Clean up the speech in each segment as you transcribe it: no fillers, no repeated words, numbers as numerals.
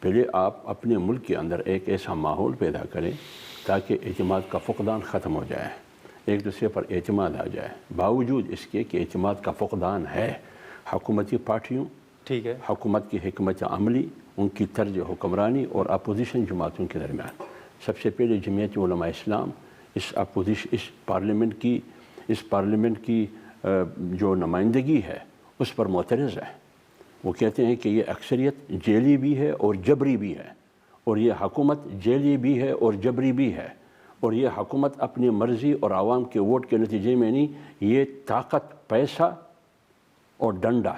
پہلے آپ اپنے ملک کے اندر ایک ایسا ماحول پیدا کریں تاکہ اعتماد کا فقدان ختم ہو جائے، ایک دوسرے پر اعتماد آ جائے۔ باوجود اس کے کہ اعتماد کا فقدان ہے، حکومتی پارٹیوں، ٹھیک ہے، حکومت کی حکمت عملی، ان کی طرز حکمرانی اور اپوزیشن جماعتوں کے درمیان سب سے پہلے جمعیت علماء اسلام اس پارلیمنٹ کی جو نمائندگی ہے اس پر معترض ہے۔ وہ کہتے ہیں کہ یہ اکثریت جیلی بھی ہے اور جبری بھی ہے، اور یہ حکومت جیلی بھی ہے اور جبری بھی ہے، اور یہ حکومت اپنی مرضی اور عوام کے ووٹ کے نتیجے میں نہیں، یہ طاقت، پیسہ اور ڈنڈا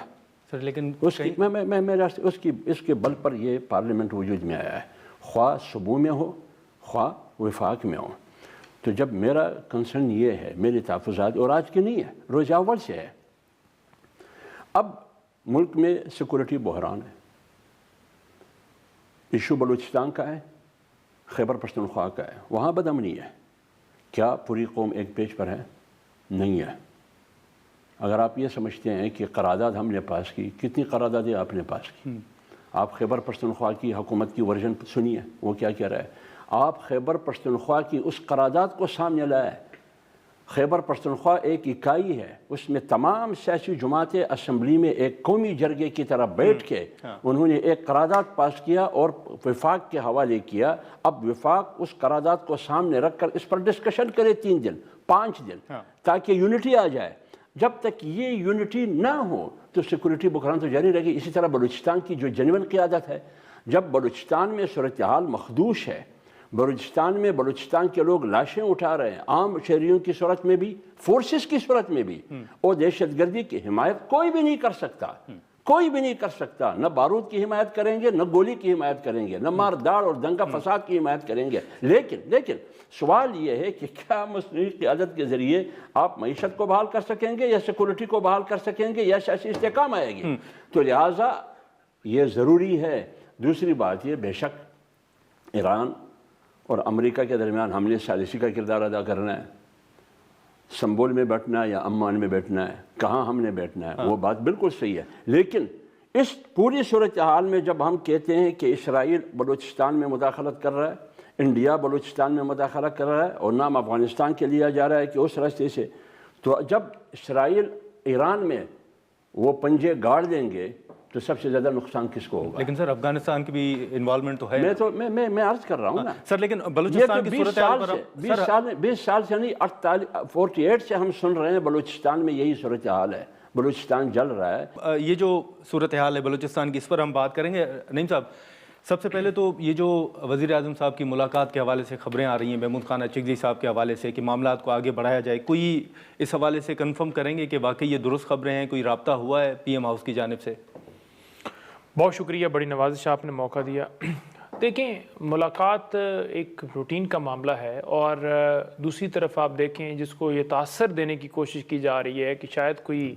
سر لیکن اس کے بل پر یہ پارلیمنٹ وجود میں آیا ہے، خواہ صوبوں میں ہو خواہ وفاق میں ہو۔ تو جب میرا کنسرن یہ ہے، میری تحفظات اور آج کی نہیں ہے، روز اول سے ہے، اب ملک میں سیکورٹی بحران ہے، ایشو بلوچستان کا ہے، خیبر پختونخوا کا ہے، وہاں بدامنی ہے۔ کیا پوری قوم ایک پیج پر ہے؟ نہیں ہے۔ اگر آپ یہ سمجھتے ہیں کہ قرارداد ہم نے پاس کی، کتنی قراردادیں آپ نے پاس کی؟ آپ خیبر پختونخوا کی حکومت کی ورژن سنیے، وہ کیا کہہ رہا ہے۔ آپ خیبر پختونخوا کی اس قرارداد کو سامنے لائے۔ خیبر پختونخوا ایک اکائی ہے، اس میں تمام سیاسی جماعتیں اسمبلی میں ایک قومی جرگے کی طرح بیٹھ کے انہوں نے ایک قرارداد پاس کیا اور وفاق کے حوالے کیا۔ اب وفاق اس قرارداد کو سامنے رکھ کر اس پر ڈسکشن کرے 3 دن 5 دن تاکہ یونٹی آ جائے۔ جب تک یہ یونٹی نہ ہو تو سیکورٹی بحران تو جاری رہے گی۔ اسی طرح بلوچستان کی جو جنون قیادت ہے، جب بلوچستان میں صورتحال مخدوش ہے، بلوچستان کے لوگ لاشیں اٹھا رہے ہیں، عام شہریوں کی صورت میں بھی، فورسز کی صورت میں بھی، اور دہشت گردی کی حمایت کوئی بھی نہیں کر سکتا، نہ بارود کی حمایت کریں گے، نہ گولی کی حمایت کریں گے، نہ مار داڑ اور دنگا فساد کی حمایت کریں گے۔ لیکن سوال یہ ہے کہ کیا مصنوعی قیادت کے ذریعے آپ معیشت کو بحال کر سکیں گے، یا سیکورٹی کو بحال کر سکیں گے، یا سیاسی استحکام آئے گی؟ تو لہٰذا یہ ضروری ہے۔ دوسری بات یہ، بے شک ایران اور امریکہ کے درمیان ہم نے ثالثی کا کردار ادا کرنا ہے، سنبول میں بیٹھنا ہے یا عمان میں بیٹھنا ہے، کہاں ہم نے بیٹھنا ہے، وہ بات بالکل صحیح ہے۔ لیکن اس پوری صورتحال میں جب ہم کہتے ہیں کہ اسرائیل بلوچستان میں مداخلت کر رہا ہے، انڈیا بلوچستان میں مداخلت کر رہا ہے، اور نام افغانستان کے لیا جا رہا ہے کہ اس راستے سے، تو جب اسرائیل ایران میں وہ پنجے گاڑ دیں گے تو سب سے زیادہ نقصان کس کو ہوگا؟ لیکن سر افغانستان کی بھی انوالومنٹ تو ہے۔ میں عرض کر رہا ہوں نا سر، لیکن بلوچستان کی صورتحال پر 20 سال سے نہیں، 48 سے ہم سن رہے ہیں بلوچستان میں یہی صورتحال ہے، بلوچستان جل رہا ہے۔ یہ جو صورتحال ہے بلوچستان کی، اس پر ہم بات کریں گے۔ نعیم صاحب، سب سے پہلے تو یہ جو وزیر اعظم صاحب کی ملاقات کے حوالے سے خبریں آ رہی ہیں محمود خان اچکزئی صاحب کے حوالے سے کہ معاملات کو آگے بڑھایا جائے، کوئی اس حوالے سے کنفرم کریں گے کہ واقعی یہ درست خبریں ہیں، کوئی رابطہ ہوا ہے پی ایم ہاؤس کی جانب سے؟ بہت شکریہ، بڑی نوازش آپ نے موقع دیا۔ دیکھیں، ملاقات ایک روٹین کا معاملہ ہے، اور دوسری طرف آپ دیکھیں جس کو یہ تاثر دینے کی کوشش کی جا رہی ہے کہ شاید کوئی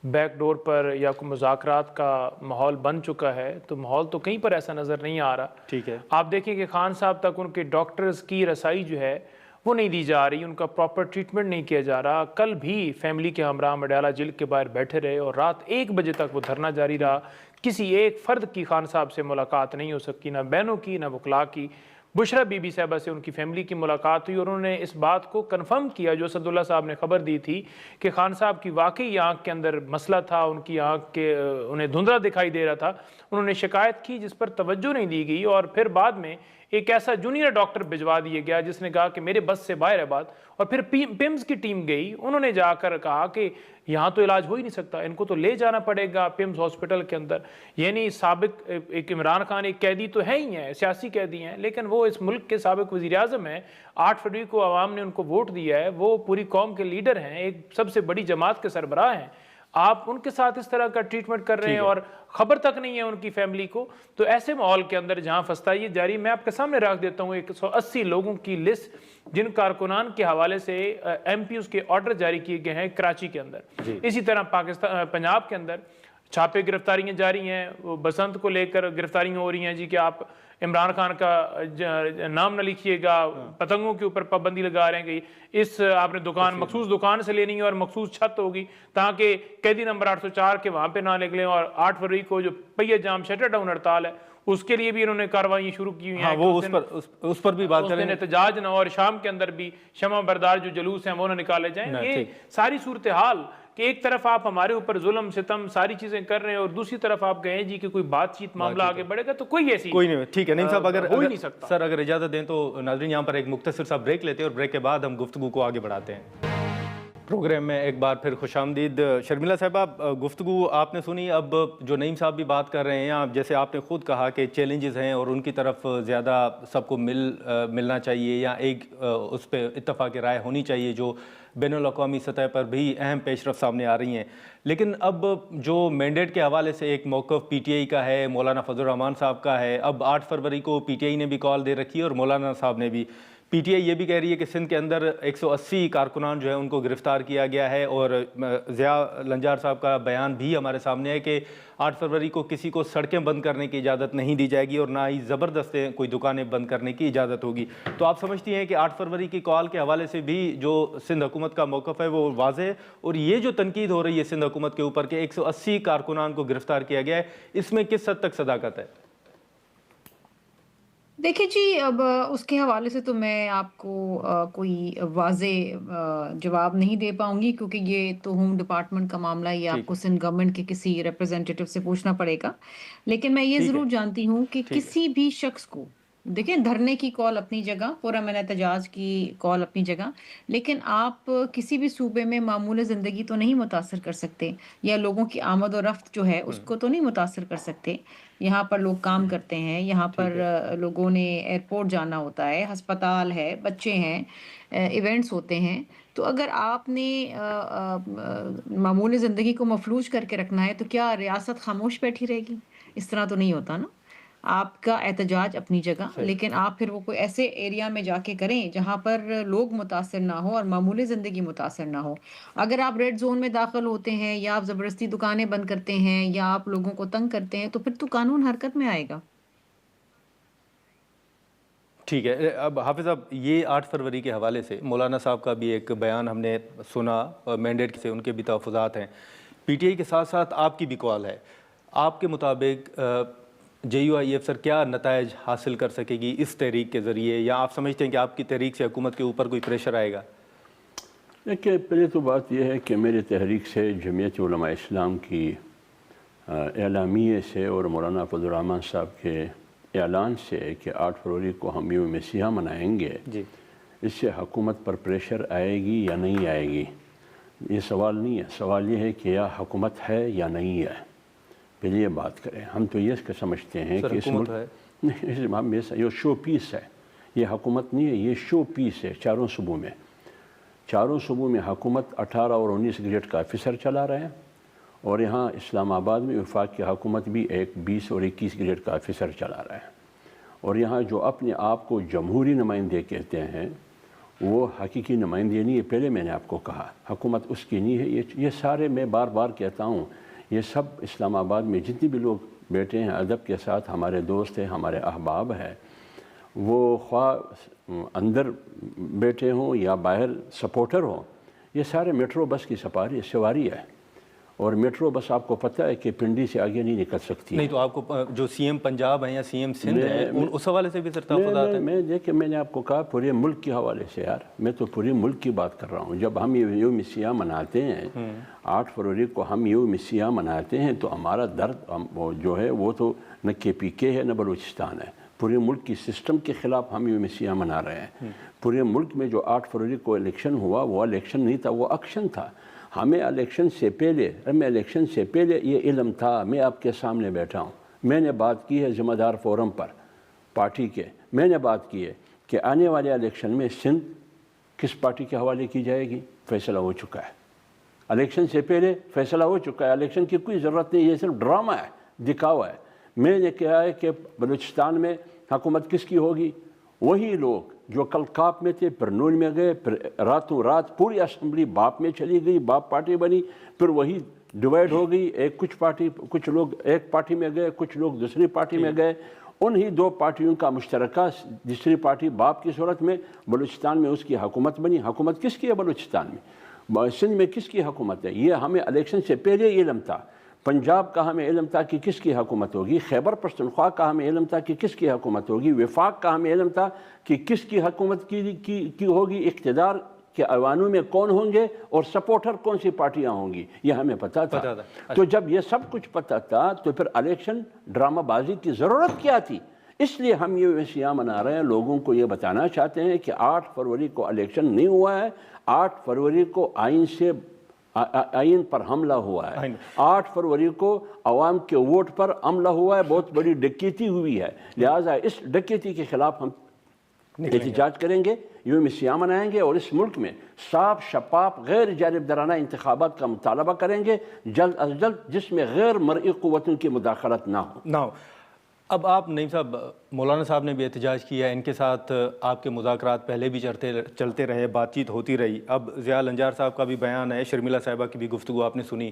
بیک ڈور پر یا کوئی مذاکرات کا ماحول بن چکا ہے، تو ماحول تو کہیں پر ایسا نظر نہیں آ رہا۔ ٹھیک ہے، آپ دیکھیں کہ خان صاحب تک ان کے ڈاکٹرز کی رسائی جو ہے وہ نہیں دی جا رہی، ان کا پراپر ٹریٹمنٹ نہیں کیا جا رہا۔ کل بھی فیملی کے ہمراہ مڈیالہ جیل کے باہر بیٹھے رہے اور رات 1 بجے تک وہ دھرنا جاری رہا۔ کسی ایک فرد کی خان صاحب سے ملاقات نہیں ہو سکی، نہ بہنوں کی، نہ وکلاء کی۔ بشرا بی بی صاحبہ سے ان کی فیملی کی ملاقات ہوئی، اور انہوں نے اس بات کو کنفرم کیا جو اسداللہ صاحب نے خبر دی تھی کہ خان صاحب کی واقعی آنکھ کے اندر مسئلہ تھا، ان کی آنکھ کے انہیں دھندلا دکھائی دے رہا تھا۔ انہوں نے شکایت کی جس پر توجہ نہیں دی گئی، اور پھر بعد میں ایک ایسا جونیئر ڈاکٹر بھجوا دیا گیا جس نے کہا کہ میرے بس سے باہر ہے بات، اور پھر پیمز کی ٹیم گئی، انہوں نے جا کر کہا کہ یہاں تو علاج ہو ہی نہیں سکتا، ان کو تو لے جانا پڑے گا پیمز ہاسپٹل کے اندر۔ یعنی سابق ایک عمران خان ایک قیدی تو ہے ہی ہیں، سیاسی قیدی ہیں، لیکن وہ اس ملک کے سابق وزیر اعظم ہیں، 8 فروری کو عوام نے ان کو ووٹ دیا ہے، وہ پوری قوم کے لیڈر ہیں، ایک سب سے بڑی جماعت کے سربراہ ہیں۔ آپ ان کے ساتھ اس طرح کا ٹریٹمنٹ کر رہے ہیں اور خبر تک نہیں ہے ان کی فیملی کو۔ تو ایسے ماحول کے اندر جہاں فسطائی جاری، میں آپ کے سامنے رکھ دیتا ہوں 180 لوگوں کی لسٹ جن کارکنان کے حوالے سے ایم پیوز کے آرڈر جاری کیے گئے ہیں کراچی کے اندر۔ اسی طرح پنجاب کے اندر چھاپے گرفتاریاں جاری ہیں، وہ بسنت کو لے کر گرفتاریاں ہو رہی ہیں جی کہ آپ عمران خان کا نام نہ لکھیے گا، پتنگوں کے اوپر پابندی لگا رہے ہیں کہ اس آپ نے دکان مخصوص دکان سے لینی ہے اور مخصوص چھت ہوگی تاکہ قیدی نمبر 804 کے وہاں پہ نہ نکلیں، اور 8 فروری کو جو پہیہ جام شٹر ڈاؤن ہڑتال ہے اس کے لیے بھی انہوں نے کارروائیاں شروع کی ہوئی ہیں۔ وہ اس پر بھی بات اس کریں دن احتجاج نہ ہو اور شام کے اندر بھی شمع بردار جو جلوس ہیں وہ نہ نکالے جائیں۔ یہ ساری صورتحال کہ ایک طرف آپ ہمارے اوپر ظلم ستم ساری چیزیں کر رہے ہیں اور دوسری طرف آپ کہیں جی کہ کوئی بات چیت معاملہ آگے بڑھے گا، تو کوئی ایسی کوئی نہیں۔ ٹھیک ہے نعیم صاحب، ہو ہی نہیں سکتا۔ سر اگر اجازت دیں تو ناظرین یہاں پر ایک مختصر سا بریک لیتے ہیں اور بریک کے بعد ہم گفتگو کو آگے بڑھاتے ہیں۔ پروگرام میں ایک بار پھر خوش آمدید۔ شرمیلا صاحبہ، گفتگو آپ نے سنی، اب جو نعیم صاحب بھی بات کر رہے ہیں، جیسے آپ نے خود کہا کہ چیلنجز ہیں اور ان کی طرف زیادہ سب کو ملنا چاہیے یا ایک اس پہ اتفاق رائے ہونی چاہیے، جو بین الاقوامی سطح پر بھی اہم پیش رفت سامنے آ رہی ہیں، لیکن اب جو مینڈیٹ کے حوالے سے ایک موقف پی ٹی آئی کا ہے، مولانا فضل الرحمان صاحب کا ہے، اب 8 فروری کو پی ٹی آئی نے بھی کال دے رکھی ہے اور مولانا صاحب نے بھی۔ پی ٹی آئی یہ بھی کہہ رہی ہے کہ سندھ کے اندر 180 کارکنان جو ہیں ان کو گرفتار کیا گیا ہے، اور ضیاء لنجار صاحب کا بیان بھی ہمارے سامنے ہے کہ 8 فروری کو کسی کو سڑکیں بند کرنے کی اجازت نہیں دی جائے گی اور نہ ہی زبردستیں کوئی دکانیں بند کرنے کی اجازت ہوگی۔ تو آپ سمجھتی ہیں کہ 8 فروری کی کال کے حوالے سے بھی جو سندھ حکومت کا موقف ہے وہ واضح ہے، اور یہ جو تنقید ہو رہی ہے سندھ حکومت کے اوپر کہ 180 کارکنان کو گرفتار کیا گیا ہے، اس میں کس حد تک صداقت ہے؟ دیکھیں جی، اب اس کے حوالے سے تو میں آپ کو کوئی واضح جواب نہیں دے پاؤں گی، کیونکہ یہ تو ہوم ڈپارٹمنٹ کا معاملہ ہے، یہ آپ کو سندھ گورنمنٹ کے کسی ریپرزینٹیٹو سے پوچھنا پڑے گا۔ لیکن میں یہ ضرور جانتی ہوں کہ کسی بھی شخص کو، دیکھیں دھرنے کی کال اپنی جگہ، پرامن احتجاج کی کال اپنی جگہ، لیکن آپ کسی بھی صوبے میں معمول زندگی تو نہیں متاثر کر سکتے، یا لوگوں کی آمد و رفت جو ہے اس کو تو نہیں متاثر کر سکتے۔ یہاں پر لوگ کام کرتے ہیں، یہاں پر لوگوں نے ایئرپورٹ جانا ہوتا ہے، ہسپتال ہے، بچے ہیں، ایونٹس ہوتے ہیں۔ تو اگر آپ نے معمول زندگی کو مفلوج کر کے رکھنا ہے تو کیا ریاست خاموش بیٹھی رہے گی؟ اس طرح تو نہیں ہوتا نا۔ آپ کا احتجاج اپنی جگہ، لیکن آپ پھر وہ کوئی ایسے ایریا میں جا کے کریں جہاں پر لوگ متاثر نہ ہو اور معمول زندگی متاثر نہ ہو۔ اگر آپ ریڈ زون میں داخل ہوتے ہیں یا آپ زبردستی دکانیں بند کرتے ہیں یا آپ لوگوں کو تنگ کرتے ہیں تو پھر تو قانون حرکت میں آئے گا۔ ٹھیک ہے، اب حافظ صاحب، یہ 8 فروری کے حوالے سے مولانا صاحب کا بھی ایک بیان ہم نے سنا، مینڈیٹ سے ان کے بھی تحفظات ہیں، پی ٹی آئی کے ساتھ ساتھ آپ کی بھی کال ہے۔ آپ کے مطابق جے یو آئی ایف سر کیا نتائج حاصل کر سکے گی اس تحریک کے ذریعے، یا آپ سمجھتے ہیں کہ آپ کی تحریک سے حکومت کے اوپر کوئی پریشر آئے گا؟ دیکھیے، پہلے تو بات یہ ہے کہ میری تحریک سے جمعیت علماء اسلام کی اعلامیے سے اور مولانا فضل الرحمان صاحب کے اعلان سے کہ 8 فروری کو ہم یوم سیاہ منائیں گے، اس سے حکومت پر پریشر آئے گی یا نہیں آئے گی، یہ سوال نہیں ہے۔ سوال یہ ہے کہ یا حکومت ہے یا نہیں ہے، پہلے یہ بات کریں۔ ہم تو یہ سمجھتے ہیں کہ اس ملک یہ شو پیس ہے، یہ حکومت نہیں ہے، یہ شو پیس ہے۔ چاروں صوبوں میں حکومت 18 اور 19 گریڈ کا آفیسر چلا رہے ہیں، اور یہاں اسلام آباد میں وفاق کی حکومت بھی 20 اور 21 گریڈ کا آفیسر چلا رہا ہے، اور یہاں جو اپنے آپ کو جمہوری نمائندے کہتے ہیں وہ حقیقی نمائندے نہیں ہے۔ پہلے میں نے آپ کو کہا حکومت اس کی نہیں ہے۔ یہ سارے میں بار بار کہتا ہوں، یہ سب اسلام آباد میں جتنے بھی لوگ بیٹھے ہیں ادب کے ساتھ، ہمارے دوست ہیں، ہمارے احباب ہیں، وہ خواہ اندر بیٹھے ہوں یا باہر سپورٹر ہوں، یہ سارے میٹرو بس کی سواری ہے، اور میٹرو بس آپ کو پتہ ہے کہ پنڈی سے آگے نہیں نکل سکتی۔ نہیں تو آپ کو جو سی ایم پنجاب ہیں یا سی ایم سندھ ہیں اس حوالے سے بھی تحفظات ہیں؟ دیکھیں، میں نے آپ کو کہا پورے ملک کے حوالے سے، یار میں تو پورے ملک کی بات کر رہا ہوں۔ جب ہم یوم سیاہ مناتے ہیں، 8 فروری کو ہم یوم سیاہ مناتے ہیں، تو ہمارا درد جو ہے وہ تو نہ کے پی کے ہے نہ بلوچستان ہے، پورے ملک کی سسٹم کے خلاف ہم یوم سیاہ منا رہے ہیں۔ پورے ملک میں جو 8 فروری کو الیکشن ہوا، وہ الیکشن نہیں تھا، وہ ایکشن تھا۔ ہمیں الیکشن سے پہلے یہ علم تھا۔ میں آپ کے سامنے بیٹھا ہوں، میں نے بات کی ہے ذمہ دار فورم پر پارٹی کے، میں نے بات کی ہے کہ آنے والے الیکشن میں سندھ کس پارٹی کے حوالے کی جائے گی، فیصلہ ہو چکا ہے۔ الیکشن سے پہلے فیصلہ ہو چکا ہے، الیکشن کی کوئی ضرورت نہیں، یہ صرف ڈرامہ ہے، دکھاوا ہے۔ میں نے کہا ہے کہ بلوچستان میں حکومت کس کی ہوگی، وہی لوگ جو کل کاپ میں تھے، پھر نون میں گئے، پھر راتوں رات پوری اسمبلی باپ میں چلی گئی، باپ پارٹی بنی، پھر وہی ڈیوائڈ ہو گئی، کچھ لوگ ایک پارٹی میں گئے، کچھ لوگ دوسری پارٹی میں گئے، انہی دو پارٹیوں کا مشترکہ دوسری پارٹی باپ کی صورت میں بلوچستان میں اس کی حکومت بنی۔ حکومت کس کی ہے بلوچستان میں؟ سندھ میں کس کی حکومت ہے؟ یہ ہمیں الیکشن سے پہلے علم تھا۔ پنجاب کا ہمیں علم تھا کہ کس کی حکومت ہوگی، خیبر پختونخوا کا ہمیں علم تھا کہ کس کی حکومت ہوگی، وفاق کا ہمیں علم تھا کہ کس کی حکومت کی ہوگی، اقتدار کے ایوانوں میں کون ہوں گے اور سپورٹر کون سی پارٹیاں ہوں گی، یہ ہمیں پتہ تھا۔ تو جب یہ سب کچھ پتہ تھا تو پھر الیکشن ڈرامہ بازی کی ضرورت کیا تھی؟ اس لیے ہم یہ وسیع منا رہے ہیں، لوگوں کو یہ بتانا چاہتے ہیں کہ 8 فروری کو الیکشن نہیں ہوا ہے، 8 فروری کو آئین پر حملہ ہوا ہے، 8 فروری کو عوام کے ووٹ پر حملہ ہوا ہے، بہت بڑی ڈکیتی ہوئی ہے، لہٰذا اس ڈکیتی کے خلاف ہم احتجاج کریں گے، یوم سیاہ منائیں گے اور اس ملک میں صاف شفاف غیر جانبدارانہ انتخابات کا مطالبہ کریں گے جلد از جلد، جس میں غیر مرئی قوتوں کی مداخلت نہ ہو۔ اب آپ نعیم صاحب، مولانا صاحب نے بھی احتجاج کیا، ان کے ساتھ آپ کے مذاکرات پہلے بھی چلتے رہے، بات چیت ہوتی رہی، اب ضیاء الانجار صاحب کا بھی بیان ہے، شرمیلا صاحبہ کی بھی گفتگو آپ نے سنی،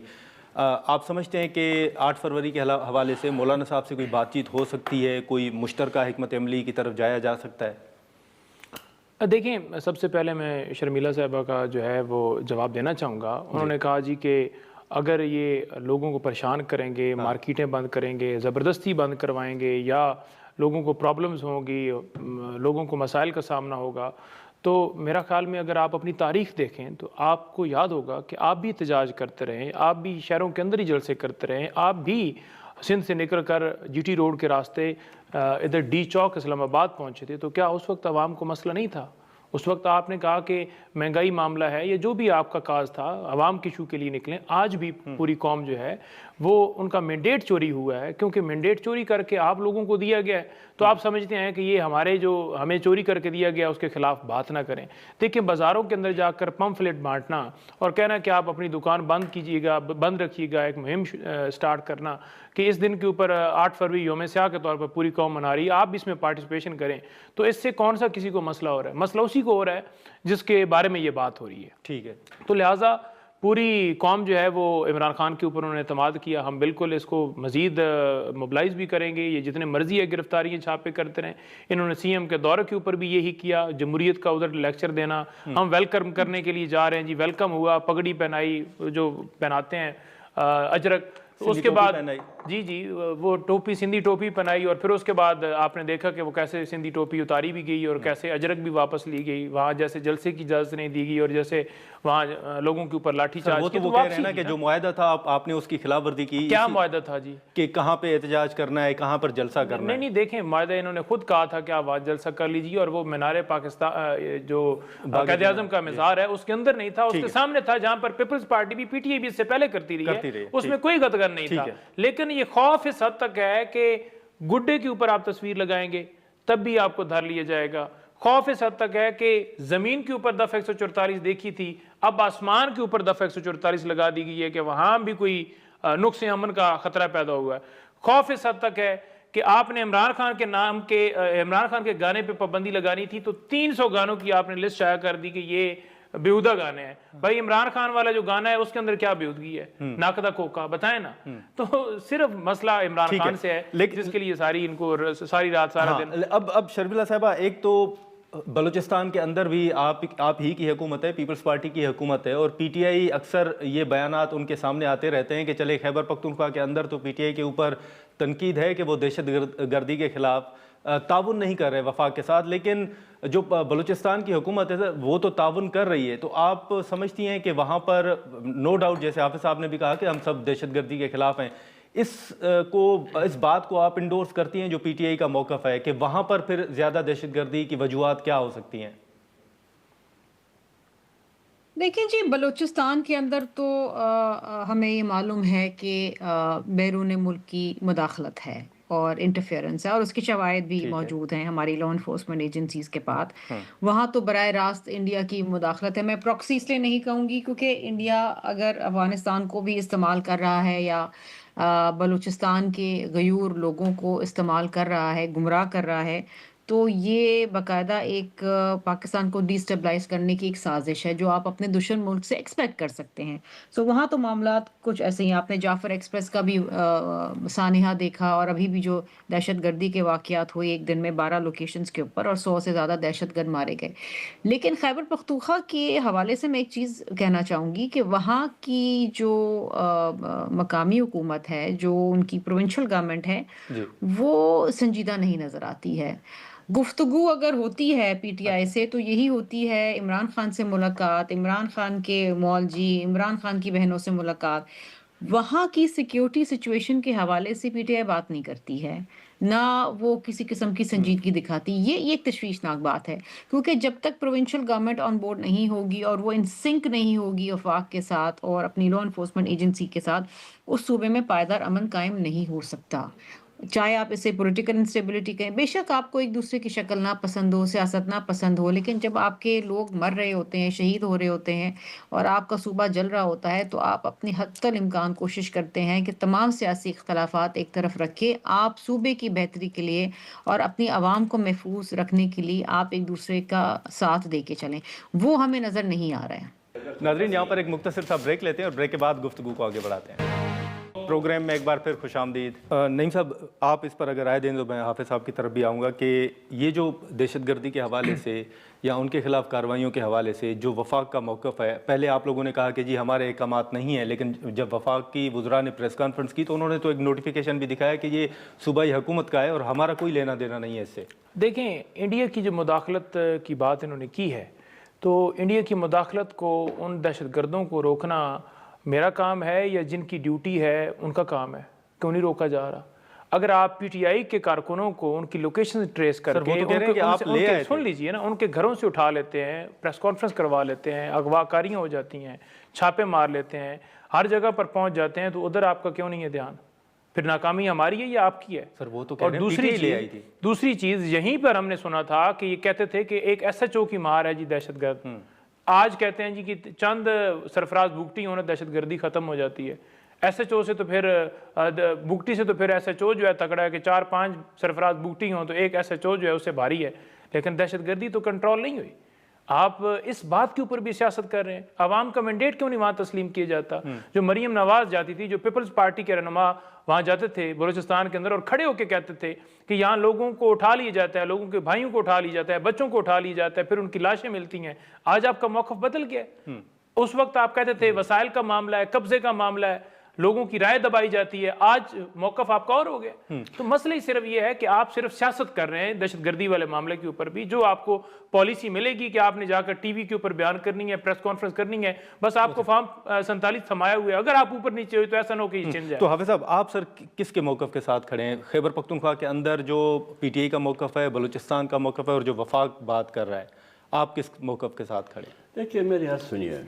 آپ سمجھتے ہیں کہ 8 فروری کے حوالے سے مولانا صاحب سے کوئی بات چیت ہو سکتی ہے، کوئی مشترکہ حکمت عملی کی طرف جایا جا سکتا ہے؟ دیکھیں، سب سے پہلے میں شرمیلا صاحبہ کا جو ہے وہ جواب دینا چاہوں گا۔ انہوں نے کہا جی کہ اگر یہ لوگوں کو پریشان کریں گے، مارکیٹیں بند کریں گے، زبردستی بند کروائیں گے، یا لوگوں کو پرابلمز ہوں گی، لوگوں کو مسائل کا سامنا ہوگا، تو میرا خیال میں اگر آپ اپنی تاریخ دیکھیں تو آپ کو یاد ہوگا کہ آپ بھی احتجاج کرتے رہیں، آپ بھی شہروں کے اندر ہی جلسے کرتے رہیں، آپ بھی سندھ سے نکل کر جی ٹی روڈ کے راستے ادھر ڈی چوک اسلام آباد پہنچے تھے، تو کیا اس وقت عوام کو مسئلہ نہیں تھا؟ اس وقت آپ نے کہا کہ مہنگائی معاملہ ہے، یہ جو بھی آپ کا کاز تھا عوام کی ایشو کے لیے نکلیں۔ آج بھی پوری قوم جو ہے وہ ان کا مینڈیٹ چوری ہوا ہے، کیونکہ مینڈیٹ چوری کر کے آپ لوگوں کو دیا گیا ہے، تو آپ سمجھتے ہیں کہ یہ ہمیں چوری کر کے دیا گیا اس کے خلاف بات نہ کریں۔ دیکھیں، بازاروں کے اندر جا کر پمفلیٹ بانٹنا اور کہنا کہ آپ اپنی دکان بند کیجیے گا، بند رکھیے گا، ایک مہم سٹارٹ کرنا کہ اس دن کے اوپر 8 فروری یوم سیاہ کے طور پر پوری قوم منا رہی ہے، آپ بھی اس میں پارٹیسپیشن کریں، تو اس سے کون سا کسی کو مسئلہ ہو رہا ہے؟ مسئلہ اسی کو ہو رہا ہے جس کے بارے میں یہ بات ہو رہی ہے۔ ٹھیک ہے، تو لہٰذا پوری قوم جو ہے وہ عمران خان کے اوپر انہوں نے اعتماد کیا، ہم بالکل اس کو مزید موبلائز بھی کریں گے، یہ جتنے مرضی ہے گرفتاریاں چھاپے کرتے رہیں۔ انہوں نے سی ایم کے دورے کے اوپر بھی یہی کیا، جمہوریت کا ادھر لیکچر دینا، ہم ویلکم کرنے کے لیے جا رہے ہیں، جی ویلکم ہوا، پگڑی پہنائی جو پہناتے ہیں اجرک، اس کے بعد جی وہ ٹوپی، سندھی ٹوپی پہنائی، اور پھر اس کے بعد آپ نے دیکھا کہ وہ کیسے سندھی ٹوپی اتاری بھی گئی اور کیسے اجرک بھی واپس لی گئی، وہاں جیسے جلسے کی اجازت نہیں دی گئی اور جیسے وہاں لوگوں کے اوپر لاٹھی چارج وہ تو وہ کہہ رہے ہیں نا کہ جو معاہدہ تھا آپ نے اس کی خلاف ورزی کی۔ کیا معاہدہ تھا جی؟ کہ کہاں پہ احتجاج کرنا ہے، کہاں پر جلسہ کرنا ہے؟ نہیں دیکھیں، معاہدہ انہوں نے خود کہا تھا کہ آپ وہاں جلسہ کر لیجیے، اور وہ مینار پاکستان جو قائد اعظم کا مزار ہے اس کے اندر نہیں تھا، اس کے سامنے تھا، جہاں پر پیپلز پارٹی بھی، پی ٹی آئی بھی اس سے پہلے کرتی رہی ہے، اس میں کوئی گدگر نہیں تھا۔ لیکن یہ خوف اس حد تک ہے کہ گڈے کے اوپر آپ تصویر لگائیں گے تب بھی آپ کو دھر لیا جائے گا، خوف اس حد تک ہے کہ زمین کے اوپر دفعہ 144 دیکھی تھی، اب آسمان کے اوپر دفعہ 144 لگا دی گئی ہے کہ وہاں بھی کوئی نقص امن کا خطرہ پیدا ہوا ہے۔ خوف اس حد تک ہے کہ آپ نے عمران خان کے گانے پہ پابندی لگانی تھی تو 300 گانوں کی آپ نے لسٹ شائع کر دی کہ یہ بیہودہ گانے ہیں۔ بھائی عمران خان والا جو گانا ہے اس کے اندر کیا بیہودگی ہے؟ ناقدہ کوکا بتائیں نا۔ تو صرف مسئلہ عمران خان سے ہے جس کے لیے ساری رات سارا دن۔ اب شرمیلا صاحبہ، ایک تو بلوچستان کے اندر بھی آپ ہی کی حکومت ہے، پیپلز پارٹی کی حکومت ہے، اور پی ٹی آئی اکثر یہ بیانات ان کے سامنے آتے رہتے ہیں کہ چلے خیبر پختونخوا کے اندر تو پی ٹی آئی کے اوپر تنقید ہے کہ وہ دہشت گردی کے خلاف تعاون نہیں کر رہے وفاق کے ساتھ، لیکن جو بلوچستان کی حکومت ہے وہ تو تعاون کر رہی ہے، تو آپ سمجھتی ہیں کہ وہاں پر نو ڈاؤٹ جیسے حافظ صاحب نے بھی کہا کہ ہم سب دہشت گردی کے خلاف ہیں، اس بات کو آپ انڈورس کرتی ہیں جو پی ٹی آئی کا موقف ہے کہ وہاں پر پھر زیادہ دہشت گردی کی وجوہات کیا ہو سکتی ہیں؟ دیکھیں جی، بلوچستان کے اندر تو ہمیں یہ معلوم ہے کہ بیرون ملک کی مداخلت ہے اور انٹرفیئرنس ہے، اور اس کے شواہد بھی موجود ہیں ہماری لا انفورسمنٹ ایجنسیز کے پاس۔ وہاں تو براہ راست انڈیا کی مداخلت ہے۔ میں پراکسی اس لیے نہیں کہوں گی کیونکہ انڈیا اگر افغانستان کو بھی استعمال کر رہا ہے یا بلوچستان کے غیور لوگوں کو استعمال کر رہا ہے، گمراہ کر رہا ہے، تو یہ باقاعدہ ایک پاکستان کو ڈیسٹیبلائز کرنے کی ایک سازش ہے جو آپ اپنے دشمن ملک سے ایکسپیکٹ کر سکتے ہیں. سو وہاں تو معاملات کچھ ایسے ہی. آپ نے جعفر ایکسپریس کا بھی سانحہ دیکھا، اور ابھی بھی جو دہشت گردی کے واقعات ہوئے ایک دن میں 12 لوکیشنز کے اوپر، اور 100 سے زیادہ دہشت گرد مارے گئے. لیکن خیبر پختونخوا کے حوالے سے میں ایک چیز کہنا چاہوں گی کہ وہاں کی جو مقامی حکومت ہے، جو ان کی پروونشل گورنمنٹ ہے، جی وہ سنجیدہ نہیں نظر آتی ہے. گفتگو اگر ہوتی ہے پی ٹی آئی سے تو یہی ہوتی ہے عمران خان سے ملاقات، عمران خان کے معالجی، عمران خان کی بہنوں سے ملاقات. وہاں کی سیکیورٹی سچویشن کے حوالے سے پی ٹی آئی بات نہیں کرتی ہے، نہ وہ کسی قسم کی سنجیدگی دکھاتی. یہ ایک تشویشناک بات ہے، کیونکہ جب تک پروونشل گورنمنٹ آن بورڈ نہیں ہوگی اور وہ ان سنک نہیں ہوگی وفاق کے ساتھ اور اپنی لا انفورسمنٹ ایجنسی کے ساتھ، اس صوبے میں پائیدار امن قائم نہیں ہو سکتا. چاہے آپ اسے پولیٹیکل انسٹیبلٹی کہیں، بے شک آپ کو ایک دوسرے کی شکل نہ پسند ہو، سیاست نہ پسند ہو، لیکن جب آپ کے لوگ مر رہے ہوتے ہیں، شہید ہو رہے ہوتے ہیں، اور آپ کا صوبہ جل رہا ہوتا ہے، تو آپ اپنی حد الامکان کوشش کرتے ہیں کہ تمام سیاسی اختلافات ایک طرف رکھے، آپ صوبے کی بہتری کے لیے اور اپنی عوام کو محفوظ رکھنے کے لیے آپ ایک دوسرے کا ساتھ دے کے چلیں. وہ ہمیں نظر نہیں آ رہا ہے. ناظرین، یہاں پر ایک مختصر سا بریک لیتے ہیں اور بریک کے بعد گفتگو کو آگے بڑھاتے ہیں. پروگرام میں ایک بار پھر خوش آمدید. نعیم صاحب، آپ اس پر اگر رائے دیں تو میں حافظ صاحب کی طرف بھی آؤں گا کہ یہ جو دہشت گردی کے حوالے سے یا ان کے خلاف کارروائیوں کے حوالے سے جو وفاق کا موقف ہے، پہلے آپ لوگوں نے کہا کہ جی ہمارے احکامات نہیں ہیں، لیکن جب وفاق کی وزراء نے پریس کانفرنس کی تو انہوں نے تو ایک نوٹیفیکیشن بھی دکھایا کہ یہ صوبائی حکومت کا ہے اور ہمارا کوئی لینا دینا نہیں ہے اس سے. دیکھیں، انڈیا کی جو مداخلت کی بات انہوں نے کی ہے، تو انڈیا کی مداخلت کو، ان دہشت گردوں کو روکنا میرا کام ہے یا جن کی ڈیوٹی ہے ان کا کام ہے؟ کیوں نہیں روکا جا رہا؟ اگر آپ پی ٹی آئی کے کارکنوں کو ان کی لوکیشن ٹریس کر کے سن لیجئے نا، ان کے گھروں سے اٹھا لیتے ہیں، پریس کانفرنس کروا لیتے ہیں، اغوا کاریاں ہو جاتی ہیں، چھاپے مار لیتے ہیں، ہر جگہ پر پہنچ جاتے ہیں، تو ادھر آپ کا کیوں نہیں ہے دھیان؟ پھر ناکامی ہماری ہے یا آپ کی ہے؟ سر وہ تو اور دوسری چیز یہیں پر ہم نے سنا تھا کہ یہ کہتے تھے کہ ایک ایس ایچ او کی مار ہے جی دہشت گرد. آج کہتے ہیں جی کہ چند سرفراز بگٹی ہونے دہشت گردی ختم ہو جاتی ہے. ایس ایچ او سے تو پھر بگٹی سے تو پھر ایس ایچ او جو ہے تگڑا ہے کہ 4-5 سرفراز بگٹی ہوں تو ایک ایس ایچ او جو ہے اس سے بھاری ہے. لیکن دہشت گردی تو کنٹرول نہیں ہوئی. آپ اس بات کے اوپر بھی سیاست کر رہے ہیں. عوام کا مینڈیٹ کیوں نہیں وہاں تسلیم کیا جاتا؟ جو مریم نواز جاتی تھی، جو پیپلز پارٹی کے رہنما وہاں جاتے تھے بلوچستان کے اندر اور کھڑے ہو کے کہتے تھے کہ یہاں لوگوں کو اٹھا لیا جاتا ہے، لوگوں کے بھائیوں کو اٹھا لیا جاتا ہے، بچوں کو اٹھا لیا جاتا ہے، پھر ان کی لاشیں ملتی ہیں. آج آپ کا موقف بدل گیا. اس وقت آپ کہتے تھے وسائل کا معاملہ ہے، قبضے کا معاملہ ہے، لوگوں کی رائے دبائی جاتی ہے. آج موقف آپ کا اور ہو گیا. تو مسئلہ ہی صرف یہ ہے کہ آپ صرف سیاست کر رہے ہیں دہشت گردی والے معاملے کے اوپر بھی. جو آپ کو پالیسی ملے گی کہ آپ نے جا کر ٹی وی کے اوپر بیان کرنی ہے، پریس کانفرنس کرنی ہے، بس آپ کو فارم 47 تھمایا ہوئے. اگر آپ اوپر نیچے ہوئے تو ایسا نہ ہو کہ یہ چینج ہے. تو حافظ صاحب، آپ سر کس کے موقف کے ساتھ کھڑے ہیں؟ خیبر پختونخوا کے اندر جو پی ٹی آئی کا موقف ہے، بلوچستان کا موقف ہے، اور جو وفاق بات کر رہا ہے، آپ کس موقف کے ساتھ کھڑے ہیں؟ دیکھیے میری بات سنیے.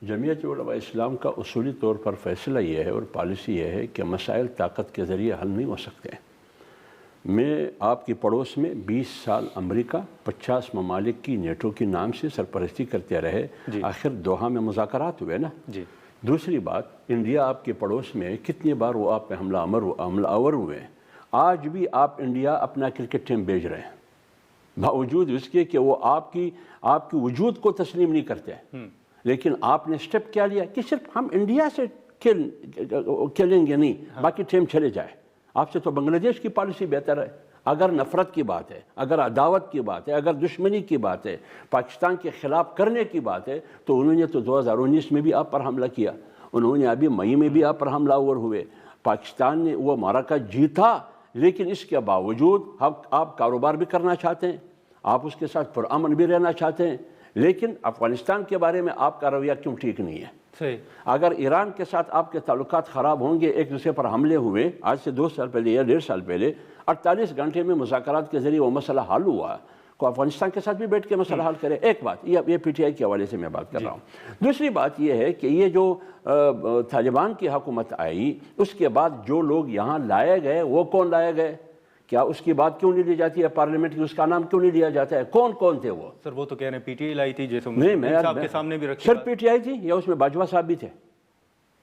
جمعیت علماء اسلام کا اصولی طور پر فیصلہ یہ ہے اور پالیسی یہ ہے کہ مسائل طاقت کے ذریعے حل نہیں ہو سکتے. میں آپ کی پڑوس میں 20 سال امریکہ 50 ممالک کی نیٹو کے نام سے سرپرستی کرتے رہے. آخر دوحہ میں مذاکرات ہوئے نا. دوسری بات، انڈیا آپ کے پڑوس میں کتنی بار وہ آپ پہ حملہ آور ہوئے. آج بھی آپ انڈیا اپنا کرکٹ ٹیم بھیج رہے ہیں باوجود اس کے کہ وہ آپ کی وجود کو تسلیم نہیں کرتے. لیکن آپ نے سٹیپ کیا لیا کہ صرف ہم انڈیا سے کھیلیں گے نہیں، باقی ٹیم چلے جائے. آپ سے تو بنگلہ دیش کی پالیسی بہتر ہے. اگر نفرت کی بات ہے، اگر عداوت کی بات ہے، اگر دشمنی کی بات ہے، پاکستان کے خلاف کرنے کی بات ہے، تو انہوں نے تو 2019 میں بھی آپ پر حملہ کیا. انہوں نے ابھی مئی میں بھی آپ پر حملہ آور ہوئے. پاکستان نے وہ معرکہ جیتا، لیکن اس کے باوجود آپ کاروبار بھی کرنا چاہتے ہیں، آپ اس کے ساتھ پرامن بھی رہنا چاہتے ہیں. لیکن افغانستان کے بارے میں آپ کا رویہ کیوں ٹھیک نہیں ہے؟ اگر ایران کے ساتھ آپ کے تعلقات خراب ہوں گے، ایک دوسرے پر حملے ہوئے آج سے 2 سال پہلے یا 1.5 سال پہلے، 48 گھنٹے میں مذاکرات کے ذریعے وہ مسئلہ حل ہوا، کو افغانستان کے ساتھ بھی بیٹھ کے مسئلہ حل کرے. ایک بات یہ پی ٹی آئی کے حوالے سے میں بات کر رہا ہوں. دوسری بات یہ ہے کہ یہ جو طالبان کی حکومت آئی، اس کے بعد جو لوگ یہاں لائے گئے وہ کون لائے گئے؟ کیا اس کی بات کیوں نہیں لی جاتی ہے پارلیمنٹ کی؟ اس کا نام کیوں نہیں لیا جاتا ہے؟ کون تھے وہ؟ سر وہ تو کہہ رہے ہیں پی ٹی آئی لائی تھی، جیسے نہیں، صاحب کے سامنے بھی رکھی. صرف پی ٹی آئی تھی یا اس میں باجوہ صاحب بھی تھے؟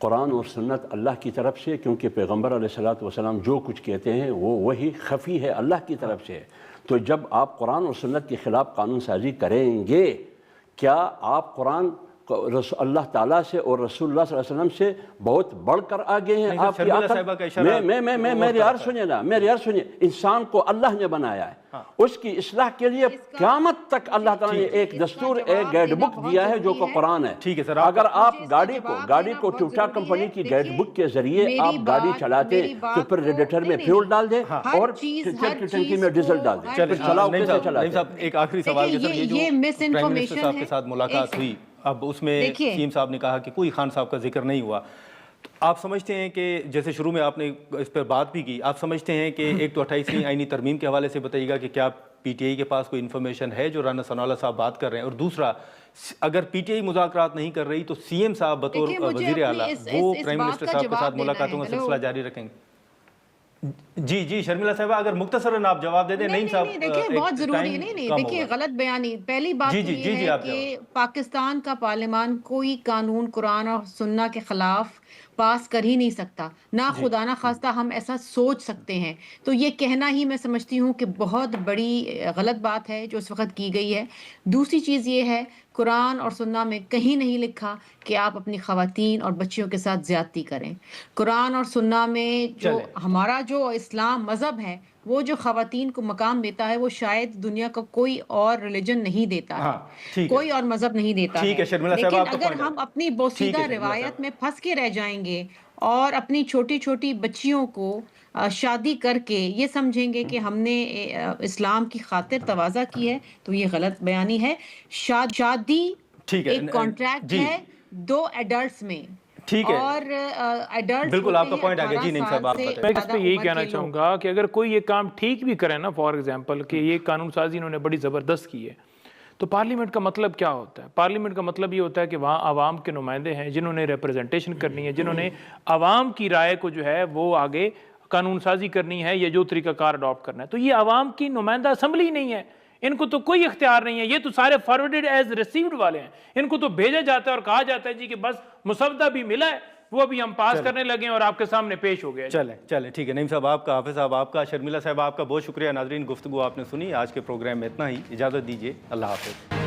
قرآن اور سنت اللہ کی طرف سے، کیونکہ پیغمبر علیہ الصلوۃ والسلام جو کچھ کہتے ہیں وہ وہی خفی ہے، اللہ کی طرف سے ہے۔ تو جب آپ قرآن اور سنت کے خلاف قانون سازی کریں گے، کیا آپ قرآن اللہ تعالیٰ سے اور رسول اللہ صلی اللہ علیہ وسلم سے بہت بڑھ کر آگے ہیں؟ آپ کی عقل، میری عرض سنیے نا، میری عرض سنیے، انسان کو اللہ نے بنایا ہے، اس کی اصلاح کے لیے قیامت تک اللہ تعالیٰ نے ایک دستور، ایک گائیڈ بک دیا ہے جو کہ قرآن ہے۔ ٹھیک ہے سر، اگر آپ گاڑی کو ٹوٹا کمپنی کی گائیڈ بک کے ذریعے آپ گاڑی چلاتے ہیں تو پھر ریڈیٹر میں فیول ڈال دیں اور ٹنکی میں ڈیزل ڈال دیں، پھر چلاؤ کیسے چلاتے ہیں؟ ایک آخری سوال کے سر، یہ جو پرائم منسٹر صاحب کے ساتھ ملاقات ہوئی، اب اس میں سیم صاحب نے کہا کہ کوئی خان صاحب کا ذکر نہیں ہوا، تو آپ سمجھتے ہیں کہ جیسے شروع میں آپ نے اس پر بات بھی کی، آپ سمجھتے ہیں کہ ایک تو 28ویں آئینی ترمیم کے حوالے سے بتائیے گا کہ کیا پی ٹی آئی کے پاس کوئی انفارمیشن ہے جو رانا ثناء اللہ صاحب بات کر رہے ہیں، اور دوسرا اگر پی ٹی آئی مذاکرات نہیں کر رہی تو سی ایم صاحب بطور وزیر اعلیٰ وہ پرائم منسٹر صاحب کے ساتھ ملاقاتوں کا سلسلہ جاری رکھیں گے؟ جی شرمیلا صاحبہ، اگر مختصراً آپ جواب دے دیں۔ نعیم صاحب دیکھیں بہت ضروری ہے، نہیں دیکھیں غلط بیانی، پہلی بات یہ ہے کہ پاکستان کا پارلیمان کوئی قانون قرآن اور سنت کے خلاف پاس کر ہی نہیں سکتا، نہ خدا نہ خواستہ ہم ایسا سوچ سکتے ہیں، تو یہ کہنا ہی میں سمجھتی ہوں کہ بہت بڑی غلط بات ہے جو اس وقت کی گئی ہے۔ دوسری چیز یہ ہے، قرآن اور سنت میں کہیں نہیں لکھا کہ آپ اپنی خواتین اور بچیوں کے ساتھ زیادتی کریں۔ قرآن اور سنت میں جو ہمارا جو اسلام مذہب ہے، وہ جو خواتین کو مقام دیتا ہے وہ شاید دنیا کا کوئی اور ریلیجن نہیں دیتا ہے، کوئی اور مذہب نہیں دیتا ہے۔ لیکن اگر ہم اپنی بوسیدہ روایت میں پھنس کے رہ جائیں گے اور اپنی چھوٹی چھوٹی بچیوں کو شادی کر کے یہ سمجھیں گے کہ ہم نے اسلام کی خاطر تواضع کی ہے، تو یہ غلط بیانی ہے۔ شادی ایک کانٹریکٹ ہے دو ایڈلٹس میں، اور ایڈلٹس بالکل آپ کا پوائنٹ آگے۔ جی نہیں صاحب، آپ میں اس پہ یہی کہنا چاہوں گا کہ اگر کوئی یہ کام ٹھیک بھی کرے نا، فار ایگزامپل کہ یہ قانون سازی انہوں نے بڑی زبردست کی ہے، تو پارلیمنٹ کا مطلب کیا ہوتا ہے؟ پارلیمنٹ کا مطلب یہ ہوتا ہے کہ وہاں عوام کے نمائندے ہیں جنہوں نے ریپرزنٹیشن کرنی ہے، جنہوں نے عوام کی رائے کو جو ہے وہ آگے قانون سازی کرنی ہے یا جو طریقہ کار اڈاپٹ کرنا ہے۔ تو یہ عوام کی نمائندہ اسمبلی نہیں ہے، ان کو تو کوئی اختیار نہیں ہے، یہ تو سارے فارورڈڈ ایز ریسیوڈ والے ہیں، ان کو تو بھیجا جاتا ہے اور کہا جاتا ہے جی کہ بس مسودہ بھی ملا ہے، وہ ابھی ہم پاس کرنے لگے ہیں اور آپ کے سامنے پیش ہو گیا۔ چلیں ٹھیک ہے، نعیم صاحب آپ کا، حافظ صاحب آپ کا، شرمیلا صاحب آپ کا بہت شکریہ۔ ناظرین، گفتگو آپ نے سنی، آج کے پروگرام میں اتنا ہی، اجازت دیجیے، اللہ حافظ۔